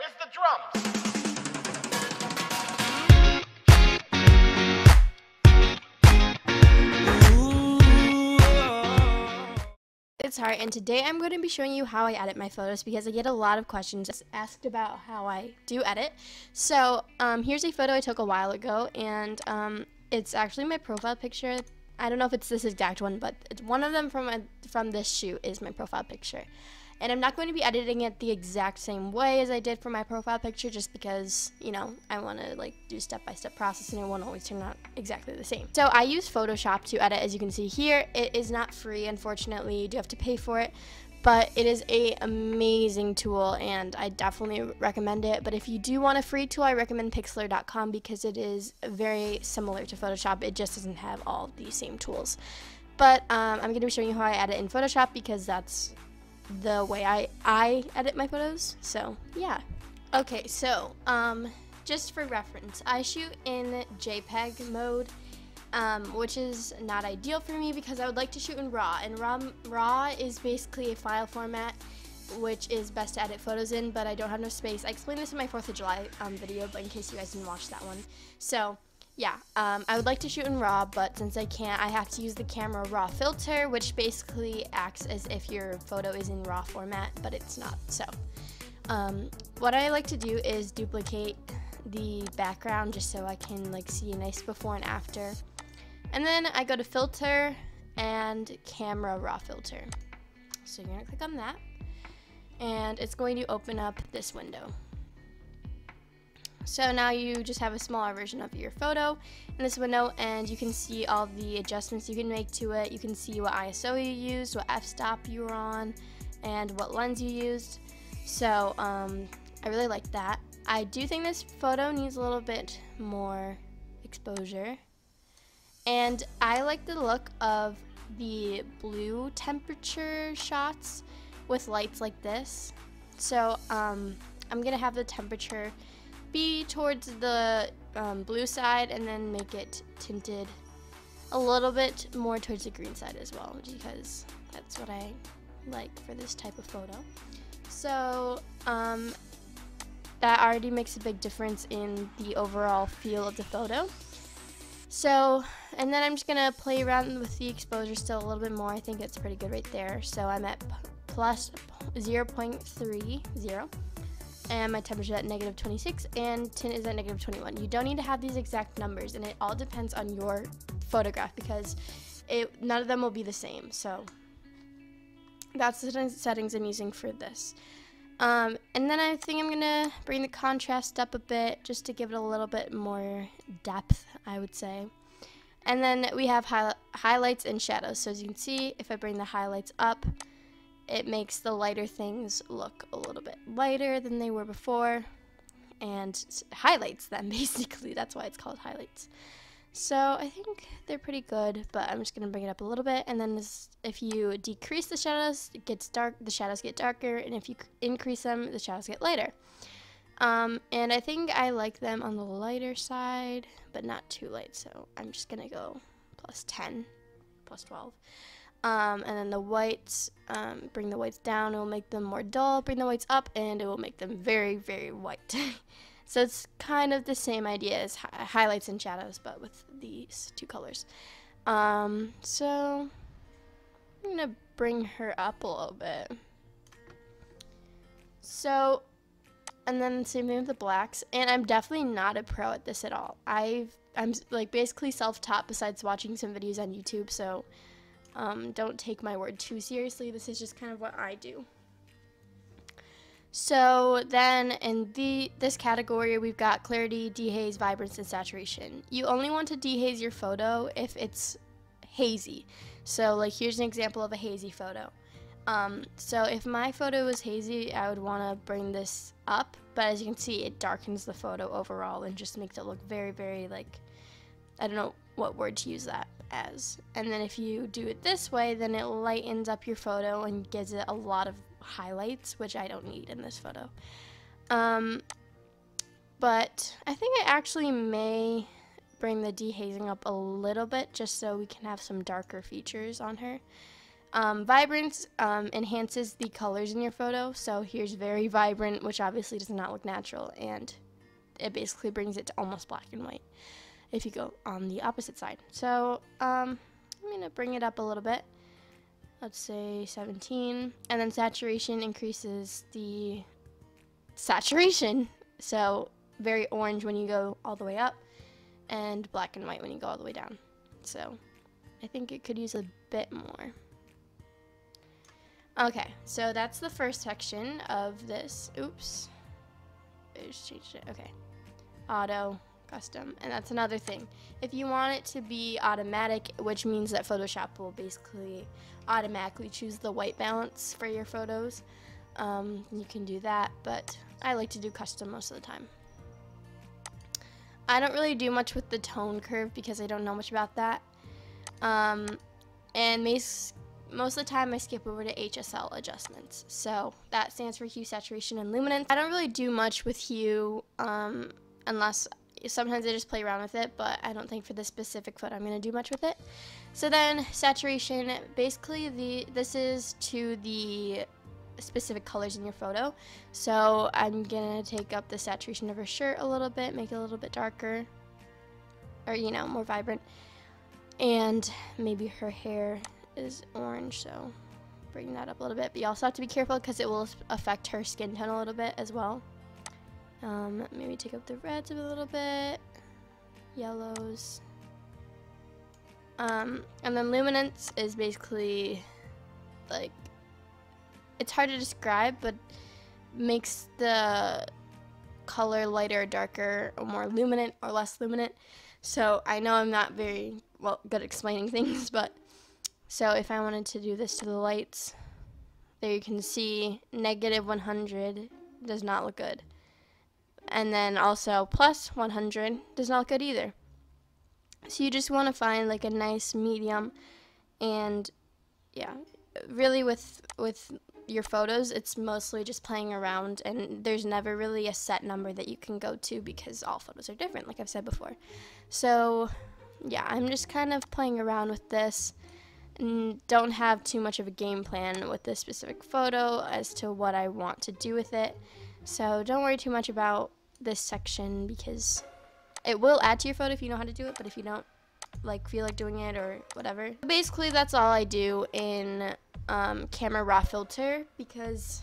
where's the drums? It's Heart, and today I'm going to be showing you how I edit my photos because I get a lot of questions asked about how I do edit. So here's a photo I took a while ago, and it's actually my profile picture. I don't know if it's this exact one, but it's one of them from this shoot is my profile picture. And I'm not going to be editing it the exact same way as I did for my profile picture, just because, you know, I want to like do step-by-step process and it won't always turn out exactly the same. So I use Photoshop to edit, as you can see here. It is not free, unfortunately. You do have to pay for it, but it is an amazing tool and I definitely recommend it. But if you do want a free tool, I recommend Pixlr.com because it is very similar to Photoshop. It just doesn't have all the same tools. But I'm going to be showing you how I edit in Photoshop because that's the way I edit my photos. So yeah. Okay, so just for reference, I shoot in JPEG mode, which is not ideal for me because I would like to shoot in RAW, and RAW is basically a file format which is best to edit photos in, but I don't have enough space. I explained this in my 4th of July video, but in case you guys didn't watch that one. So yeah, I would like to shoot in RAW, but since I can't, I have to use the camera raw filter, which basically acts as if your photo is in RAW format, but it's not. So what I like to do is duplicate the background just so I can like see a nice before and after. And then I go to filter and camera raw filter. So you're gonna click on that, and it's going to open up this window. So now you just have a smaller version of your photo in this window, and you can see all the adjustments you can make to it. You can see what ISO you used, what f-stop you were on, and what lens you used. So I really like that. I do think this photo needs a little bit more exposure, and I like the look of the blue temperature shots with lights like this. So I'm gonna have the temperature be towards the blue side and then make it tinted a little bit more towards the green side as well, because that's what I like for this type of photo. So that already makes a big difference in the overall feel of the photo. So, and then I'm just gonna play around with the exposure still a little bit more. I think it's pretty good right there. So I'm at plus 0.30. And my temperature at negative 26, and tint is at negative 21. You don't need to have these exact numbers, and it all depends on your photograph because none of them will be the same. So that's the settings I'm using for this. And then I think I'm gonna bring the contrast up a bit just to give it a little bit more depth, I would say. And then we have highlights and shadows. So as you can see, if I bring the highlights up, it makes the lighter things look a little bit lighter than they were before, and highlights them basically. That's why it's called highlights. So I think they're pretty good, but I'm just gonna bring it up a little bit. And then if you decrease the shadows, it gets dark. The shadows get darker, and if you increase them, the shadows get lighter. And I think I like them on the lighter side, but not too light. So I'm just gonna go plus 10, plus 12. And then the whites, bring the whites down, it will make them more dull. Bring the whites up, and it will make them very, very white. So it's kind of the same idea as highlights and shadows, but with these two colors. So I'm going to bring her up a little bit. So, and then same thing with the blacks. And I'm definitely not a pro at this at all. I'm like basically self-taught besides watching some videos on YouTube, so don't take my word too seriously. This is just kind of what I do. So then in this category, we've got clarity, dehaze, vibrance, and saturation. You only want to dehaze your photo if it's hazy. So like here's an example of a hazy photo. So if my photo was hazy, I would want to bring this up, but as you can see, it darkens the photo overall and just makes it look very, very like, I don't know what word to use that as. And then if you do it this way, then it lightens up your photo and gives it a lot of highlights, which I don't need in this photo. But I think I actually may bring the dehazing up a little bit just so we can have some darker features on her. Vibrance enhances the colors in your photo. So here's very vibrant, which obviously does not look natural, and it basically brings it to almost black and white if you go on the opposite side. So I'm going to bring it up a little bit. Let's say 17. And then saturation increases the saturation. So very orange when you go all the way up, and black and white when you go all the way down. So I think it could use a bit more. Okay, so that's the first section of this. Oops. I just changed it. Okay. Auto, custom. And that's another thing. If you want it to be automatic, which means that Photoshop will basically automatically choose the white balance for your photos, you can do that, but I like to do custom most of the time. I don't really do much with the tone curve because I don't know much about that. And most of the time I skip over to HSL adjustments. So that stands for hue, saturation, and luminance. I don't really do much with hue unless sometimes I just play around with it, but I don't think for this specific photo I'm going to do much with it. So then saturation, basically this is to the specific colors in your photo. So I'm going to take up the saturation of her shirt a little bit, make it a little bit darker, or more vibrant. And maybe her hair is orange, so bring that up a little bit. But you also have to be careful because it will affect her skin tone a little bit as well. Maybe take up the reds a little bit, yellows. And then luminance is basically like, it's hard to describe, but makes the color lighter or darker, or more luminant or less luminant. So I know I'm not very good at explaining things, but so if I wanted to do this to the lights, there you can see -100 does not look good. And then also +100 does not look good either. So you just want to find like a nice medium. And yeah, really with your photos, it's mostly just playing around, and there's never really a set number that you can go to because all photos are different, like I've said before. So yeah, I'm just kind of playing around with this and don't have too much of a game plan with this specific photo as to what I want to do with it. So don't worry too much about this section because it will add to your photo if you know how to do it, but if you don't feel like doing it or whatever. Basically that's all I do in camera raw filter because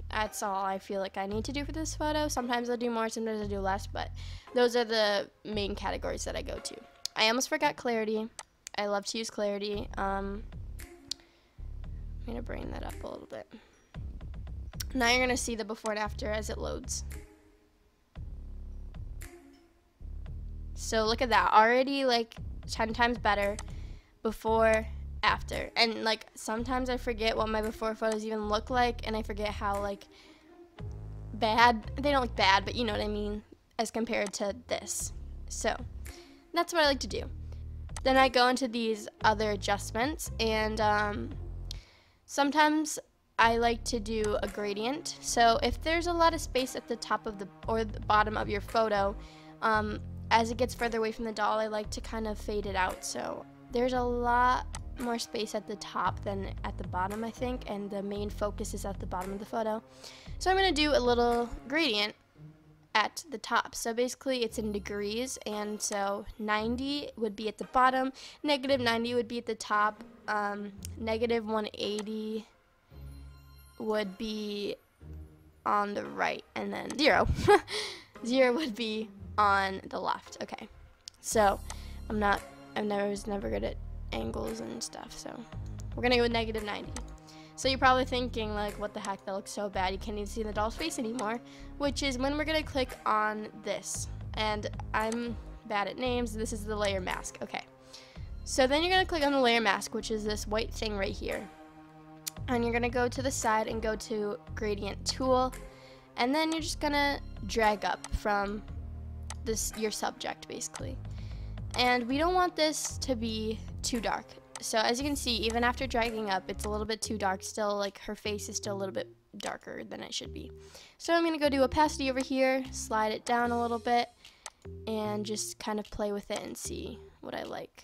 that's all I feel like I need to do for this photo. Sometimes I'll do more, sometimes I'll do less, but those are the main categories that I go to. I almost forgot clarity. I love to use clarity. I'm gonna bring that up a little bit. Now you're gonna see the before and after as it loads. So look at that, already like 10 times better before, after. And like sometimes I forget what my before photos even look like, and I forget how like bad, they don't look bad, but you know what I mean, as compared to this. So that's what I like to do. Then I go into these other adjustments, and sometimes I like to do a gradient. So if there's a lot of space at the top of the bottom of your photo, as it gets further away from the doll, I like to kind of fade it out. So there's a lot more space at the top than at the bottom, I think, and the main focus is at the bottom of the photo. So I'm going to do a little gradient at the top. So basically it's in degrees, and so 90 would be at the bottom, -90 would be at the top, -180 would be on the right, and then 0 0 would be on the left. Okay, so I was never good at angles and stuff, so we're gonna go with -90. So you're probably thinking like, what the heck, that looks so bad, you can't even see the doll's face anymore, which is when we're gonna click on this, and I'm bad at names. This is the layer mask. Okay, so then you're gonna click on the layer mask, which is this white thing right here, and you're gonna go to the side and go to gradient tool, and then you're just gonna drag up from your subject basically. And we don't want this to be too dark. So as you can see, even after dragging up, it's a little bit too dark still. Like her face is still a little bit darker than it should be. So I'm gonna go do opacity over here, slide it down a little bit, and just kind of play with it and see what I like.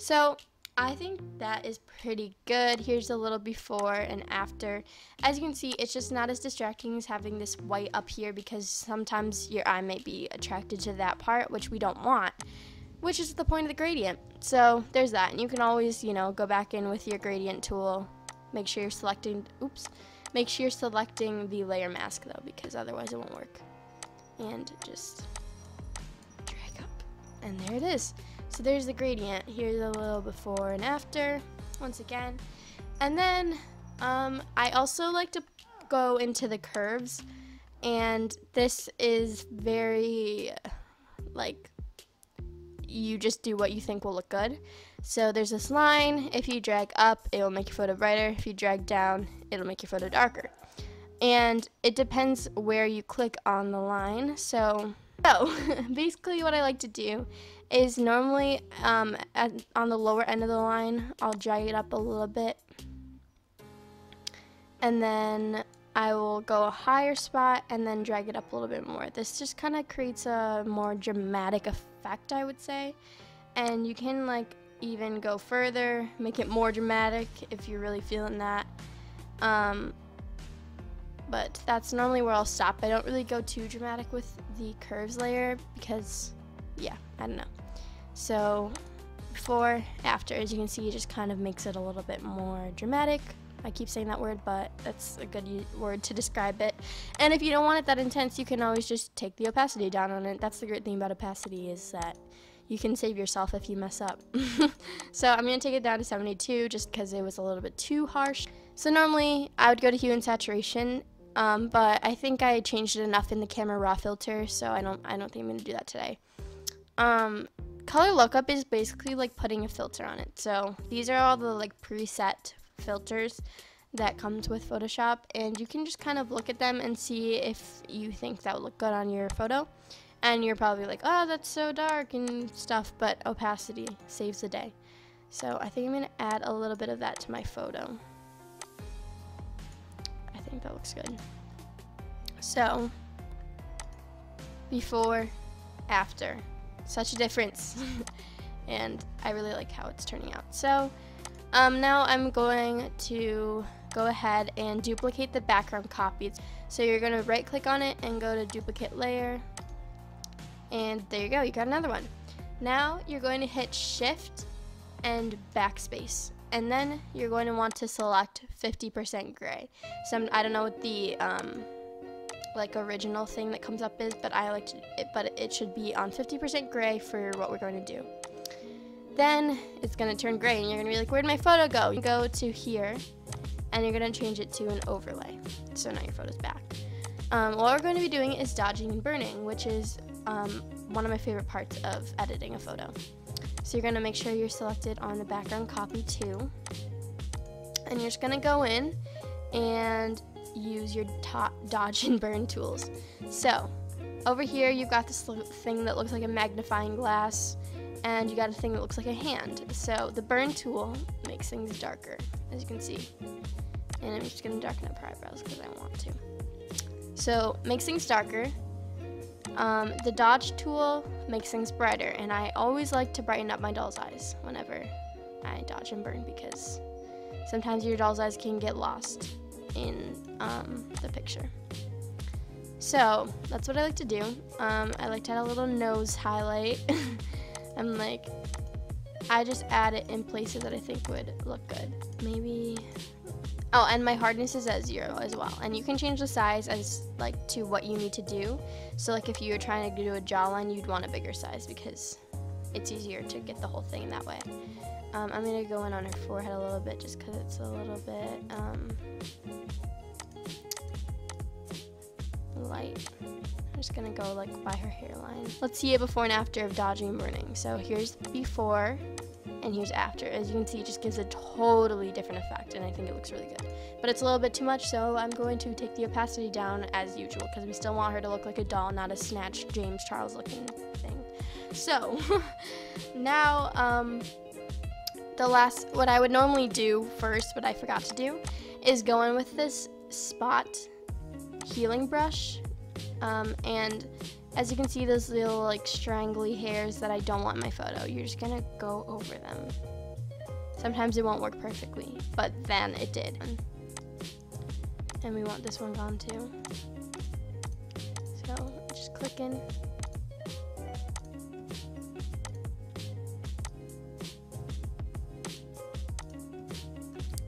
So I think that is pretty good. Here's a little before and after. As you can see, it's just not as distracting as having this white up here, because sometimes your eye may be attracted to that part, which we don't want, which is the point of the gradient. So there's that. And you can always, you know, go back in with your gradient tool. Make sure you're selecting, make sure you're selecting the layer mask though, because otherwise it won't work. And just drag up. And there it is. So there's the gradient. Here's a little before and after, once again. And then I also like to go into the curves, and this is very, like, you just do what you think will look good. So there's this line. If you drag up, it will make your photo brighter. If you drag down, it'll make your photo darker. And it depends where you click on the line. So basically what I like to do is normally on the lower end of the line, I'll drag it up a little bit, and then I will go a higher spot and then drag it up a little bit more. This just kind of creates a more dramatic effect, I would say. And you can like even go further, make it more dramatic if you're really feeling that. But that's normally where I'll stop. I don't really go too dramatic with the curves layer because, yeah, I don't know. So before, after, as you can see, it just kind of makes it a little bit more dramatic. I keep saying that word, but that's a good word to describe it. And if you don't want it that intense, you can always just take the opacity down on it. That's the great thing about opacity, is that you can save yourself if you mess up. So I'm going to take it down to 72 just because it was a little bit too harsh. So normally I would go to hue and saturation, but I think I changed it enough in the camera raw filter, so I don't think I'm going to do that today. Color lookup is basically like putting a filter on it. So these are all the like preset filters that comes with Photoshop, and you can just kind of look at them and see if you think that would look good on your photo. And you're probably like, oh, that's so dark and stuff, but opacity saves the day. So I think I'm going to add a little bit of that to my photo. I think that looks good. So before, after. Such a difference. And I really like how it's turning out. So now I'm going to go ahead and duplicate the background copy. So you're going to right click on it and go to duplicate layer, and there you go, you got another one. Now you're going to hit shift and backspace, and then you're going to want to select 50% gray. So I don't know what the like original thing that comes up is, but I like to, but it should be on 50% gray for what we're going to do. Then it's going to turn gray, and you're going to be like, where'd my photo go? You go to here, and you're going to change it to an overlay. So now your photo's back. What we're going to be doing is dodging and burning, which is one of my favorite parts of editing a photo. So you're going to make sure you're selected on the background copy too, and you're just going to go in and use your dodge and burn tools. So over here you've got this thing that looks like a magnifying glass, and you got a thing that looks like a hand. So the burn tool makes things darker, as you can see, and I'm just going to darken up her eyebrows because I want to. So makes things darker. The dodge tool makes things brighter, and I always like to brighten up my doll's eyes whenever I dodge and burn, because sometimes your doll's eyes can get lost in the picture. So that's what I like to do. I like to add a little nose highlight. I'm like, I just add it in places that I think would look good. Maybe, oh, and my hardness is at 0 as well. And you can change the size as like to what you need to do. So like if you were trying to do a jawline, you'd want a bigger size because it's easier to get the whole thing that way. I'm going to go in on her forehead a little bit just because it's a little bit light. I'm just going to go like by her hairline. Let's see it before and after of dodging and burning. So here's before and here's after. As you can see, it just gives a totally different effect, and I think it looks really good. But it's a little bit too much, so I'm going to take the opacity down as usual because we still want her to look like a doll, not a snatched James Charles looking thing. So now what I would normally do first, but I forgot to do, is go in with this spot healing brush, and as you can see, those little like strangly hairs that I don't want in my photo. You're just gonna go over them. Sometimes it won't work perfectly, but then it did. And we want this one gone too. So just click in.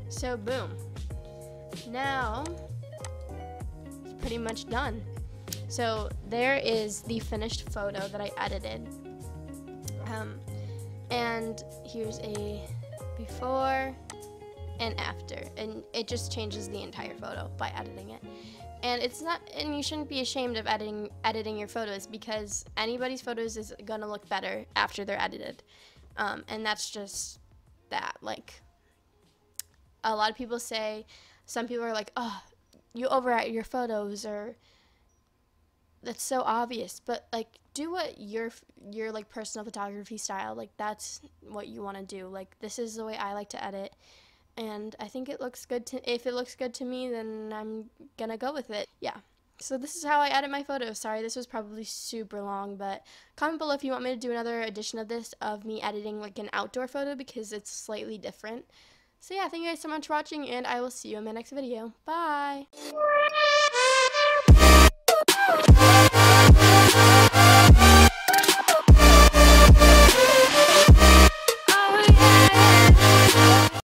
So boom. Now it's pretty much done. So there is the finished photo that I edited. And here's a before and after, and it just changes the entire photo by editing it. And it's not, and you shouldn't be ashamed of editing your photos, because anybody's photos is gonna look better after they're edited. And that's just that. Like, a lot of people say, some people are like, oh, you overedit your photos, or that's so obvious. But like, do what your like personal photography style, like that's what you want to do. Like, this is the way I like to edit, and I think it looks good if it looks good to me, then I'm gonna go with it. Yeah. So this is how I edit my photos. Sorry, this was probably super long, but comment below if you want me to do another edition of this, of me editing like an outdoor photo, because it's slightly different. So yeah, thank you guys so much for watching, and I will see you in my next video. Bye!